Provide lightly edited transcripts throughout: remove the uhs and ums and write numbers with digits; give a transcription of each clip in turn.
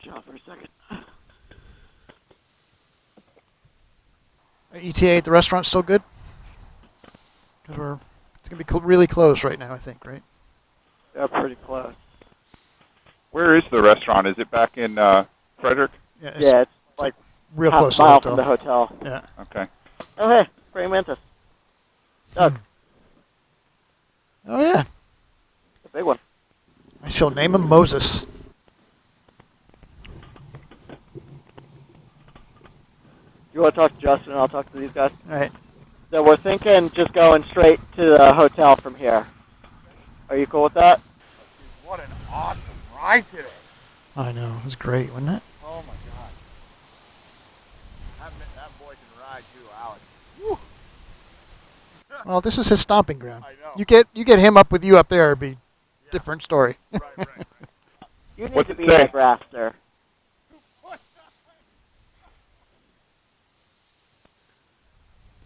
Chill for a second. ETA at the restaurant still good? Because it's going to be really close right now, I think, right? Yeah, pretty close. Where is the restaurant? Is it back in Frederick? Yeah, It's like real half close a mile to from the the hotel. hotel. Yeah. Okay. Oh, hey, praying mantis. Doug. Oh, yeah. The big one. I shall name him Moses. You want to talk to Justin and I'll talk to these guys? All right. So we're thinking just going straight to the hotel from here. Are you cool with that? What an awesome ride today. I know. It was great, wasn't it? Oh my God. That boy can ride too, Alex. Woo. Well, this is his stomping ground. I know. You get him up with you up there, it'd be different story. Right. You need What's to it be say? in the grass there.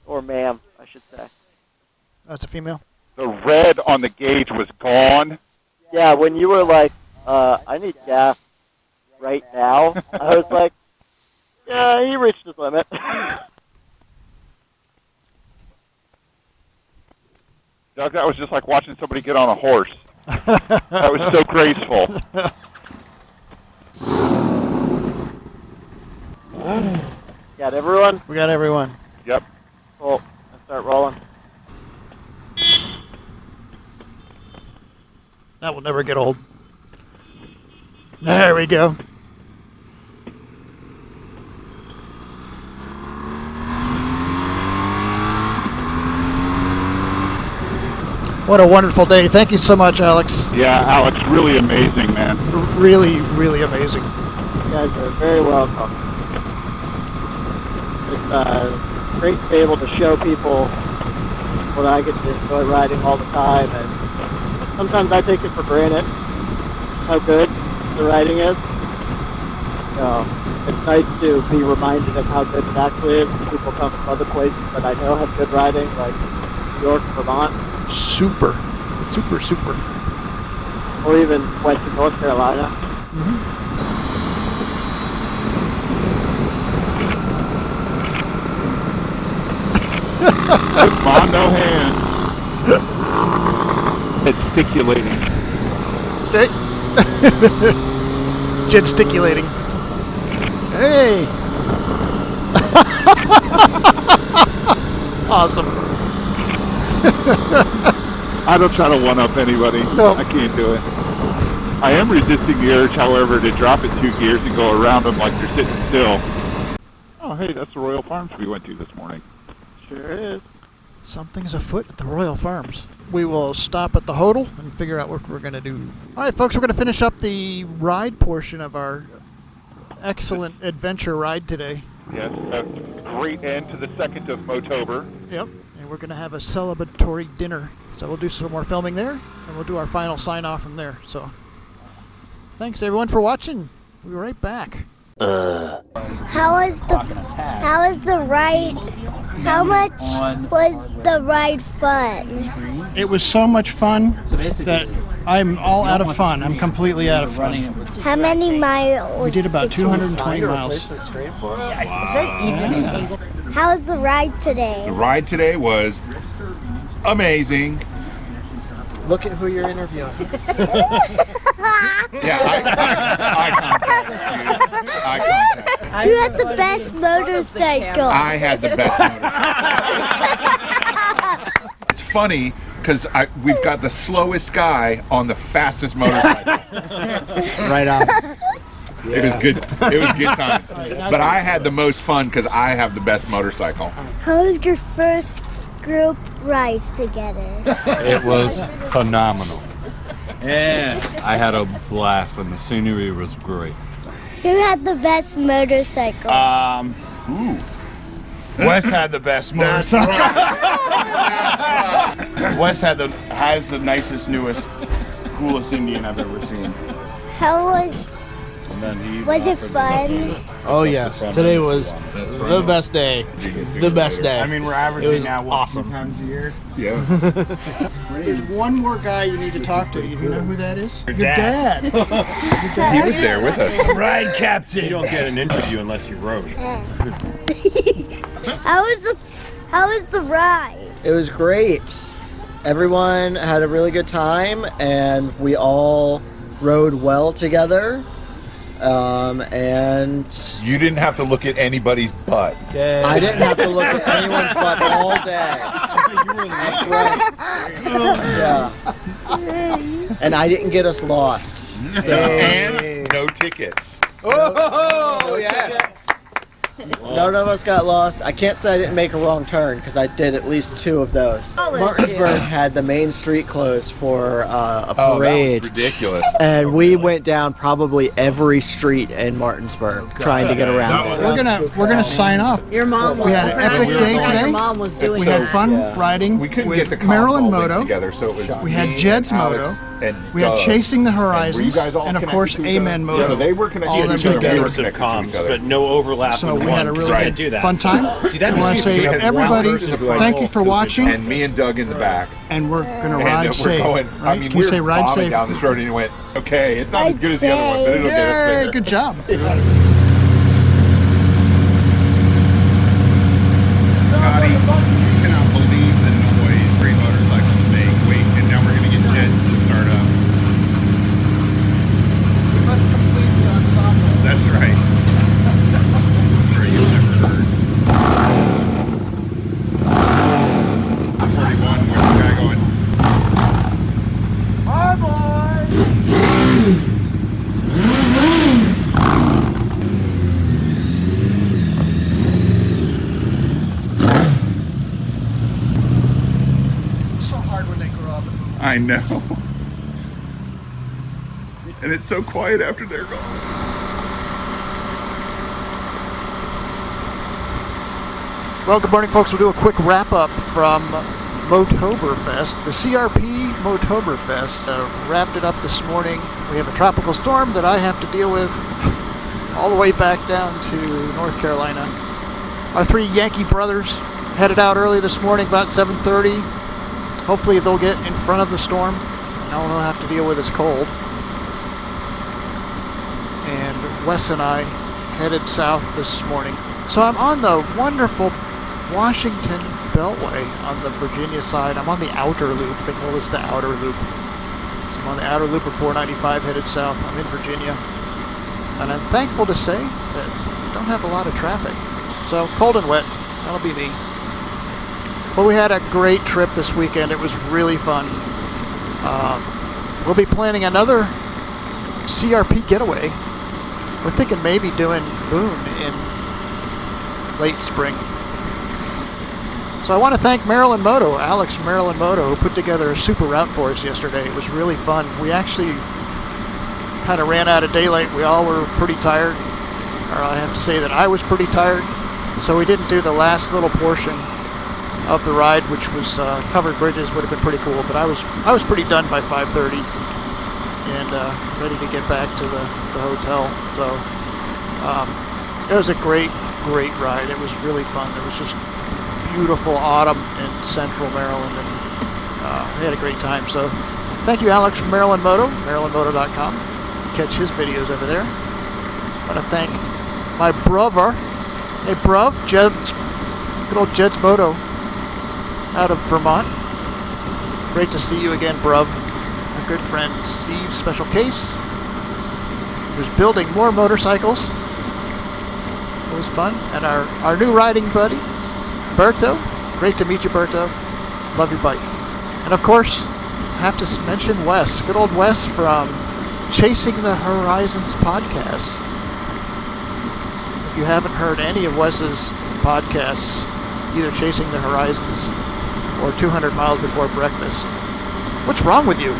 Or ma'am, I should say. That's a female? The red on the gauge was gone. Yeah, when you were like, I need gas right now, I was like, yeah, he reached his limit. Doug, that was just like watching somebody get on a horse. That was so graceful. Got everyone? We got everyone. Yep. Cool. Let's start rolling. That will never get old. There we go. What a wonderful day. Thank you so much, Alex. Yeah, Alex, really amazing, man. Really, really amazing. You guys are very welcome. It's great to be able to show people what I get to enjoy riding all the time, and sometimes I take it for granted how good the riding is. So it's nice to be reminded of how good it actually is. People come from other places that I know have good riding, like New York, Vermont, Super. Super, super. or even Western North Carolina. Mondo hand. Gesticulating. Gesticulating. Hey! Awesome. I don't try to one-up anybody. No. I can't do it. I am resisting the urge, however, to drop it 2 gears and go around them like they're sitting still. Oh, hey, that's the Royal Farms we went to this morning. Sure is. Something's afoot at the Royal Farms. We will stop at the hotel and figure out what we're going to do. All right, folks, we're going to finish up the ride portion of our excellent adventure ride today. Yes, a great end to the 2nd of Motober. Yep. And we're going to have a celebratory dinner. So we'll do some more filming there, and we'll do our final sign-off from there. So thanks, everyone, for watching. We'll be right back. How was the ride? How much was the ride fun? It was so much fun that I'm all out of fun. I'm completely out of fun. How many miles? We did about 220 miles. How was the ride today? The ride today was amazing. Look at who you're interviewing. Yeah, eye contact. Eye contact. Who had the best motorcycle? I had the best motorcycle. It's funny because we've got the slowest guy on the fastest motorcycle. Right on. It was good. It was good times. But I had the most fun because I have the best motorcycle. How was your first group ride together? It was phenomenal. And I had a blast, and the scenery was great. Who had the best motorcycle? Wes had the best motorcycle. Wes has the nicest, newest, coolest Indian I've ever seen. How was And then he Was it offered fun? Oh yes, today was the best day. The best day. I mean, we're averaging It was now, what, awesome. 2 times a year? Yeah. There's one more guy you need to talk to. You know who that is? Your dad. He was there with us. Ride captain. You don't get an interview unless you rode. How was the ride? It was great. Everyone had a really good time, and we all rode well together. And You didn't have to look at anybody's butt. I didn't have to look at anyone's butt all day. That's right. Yeah. And I didn't get us lost. So. And no tickets. Oh, yes. None of us got lost. I can't say I didn't make a wrong turn because I did at least 2 of those. Martinsburg had the main street closed for a parade. That was ridiculous. And we went down probably every street in Martinsburg trying to get around it. We're gonna sign off. Your mom was We had an epic day today. Your mom was doing We had fun riding We couldn't with get the comps Marilyn all linked Moto. together, so it was We had me Jed's and Moto. Alex and We had Doug. Chasing the And were you Horizons, guys all and of connected course to each Amen other? Moto. Yeah, they were connected All to them each other. together. We were Of connected to comms, each other. but no overlap. So with we had a one. really Right. Can't do that. fun time. See, that I want makes to me say, feel like everybody, one person who I thank you know for feels watching, And me and Doug in the back. and we're gonna And ride we're safe. going, Right? I mean, Can we you were say ride bombing safe? down this road and he went, okay, it's not as Ride good as the other one, but it'll get us Yay, there. good job. Scotty, you cannot believe the noise three motorcycles make. Wait, and now we're going to get Jed's to start up. We must complete the ensemble. That's right. I'm sure you've never heard. 41, where's the guy going? So hard when they grow up. I know. And it's so quiet after they're gone. Well, good morning, folks. We'll do a quick wrap-up from Motoberfest. The CRP Motoberfest wrapped it up this morning. We have a tropical storm that I have to deal with all the way back down to North Carolina. Our 3 Yankee brothers headed out early this morning, about 7:30. Hopefully they'll get in front of the storm. All they'll have to deal with is cold. And Wes and I headed south this morning. So I'm on the wonderful Washington Beltway on the Virginia side. I'm on the outer loop. They call this the outer loop. So I'm on the outer loop of 495 headed south. I'm in Virginia. And I'm thankful to say that we don't have a lot of traffic. So cold and wet, that'll be me. But we had a great trip this weekend. It was really fun. We'll be planning another CRP getaway. We're thinking maybe doing Boone in late spring. So I want to thank Marilyn Moto, Alex from Marilyn Moto, who put together a super route for us yesterday. It was really fun. We actually kind of ran out of daylight. We all were pretty tired. Or I have to say that I was pretty tired. So we didn't do the last little portion of the ride, which was covered bridges. Would have been pretty cool. But I was pretty done by 5:30 and ready to get back to the hotel. So it was a great ride. It was really fun. It was just beautiful autumn in central Maryland, and we had a great time. So thank you, Alex from Maryland Moto, marylandmoto.com. Catch his videos over there. I want to thank my brother. Hey, bruv, good old Jed's Moto out of Vermont. Great to see you again, bruv. My good friend Steve Special Case, who's building more motorcycles. It was fun. And our new riding buddy, Berto. Great to meet you, Berto. Love your bike. And of course, I have to mention Wes. Good old Wes from Chasing the Horizons podcast. If you haven't heard any of Wes's podcasts, either Chasing the Horizons or 200 Miles Before Breakfast, what's wrong with you?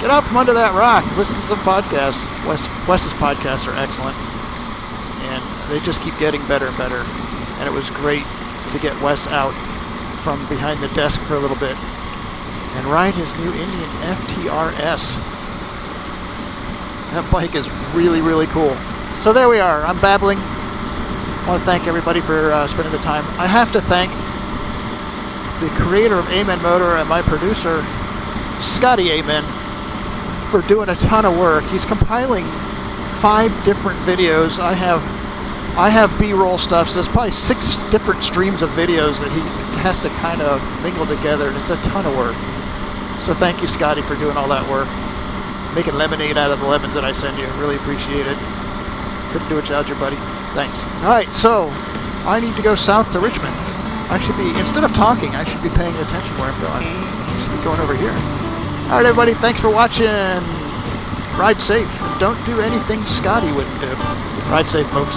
Get out from under that rock. Listen to some podcasts. Wes's podcasts are excellent. And they just keep getting better and better. And it was great to get Wes out from behind the desk for a little bit and ride his new Indian FTRS. That bike is really, really cool. So there we are. I'm babbling. I want to thank everybody for spending the time. I have to thank the creator of Amen Motor and my producer, Scotty Amen, for doing a ton of work. He's compiling 5 different videos. I have B-roll stuff, so there's probably 6 different streams of videos that he has to kind of mingle together, and it's a ton of work. So thank you, Scotty, for doing all that work. Making lemonade out of the lemons that I send you. Really appreciate it. Couldn't do it without you, buddy. Thanks. Alright, so I need to go south to Richmond. I should be, instead of talking, I should be paying attention where I'm going. I should be going over here. Alright, everybody, thanks for watching. Ride safe. Don't do anything Scotty wouldn't do. Ride safe, folks.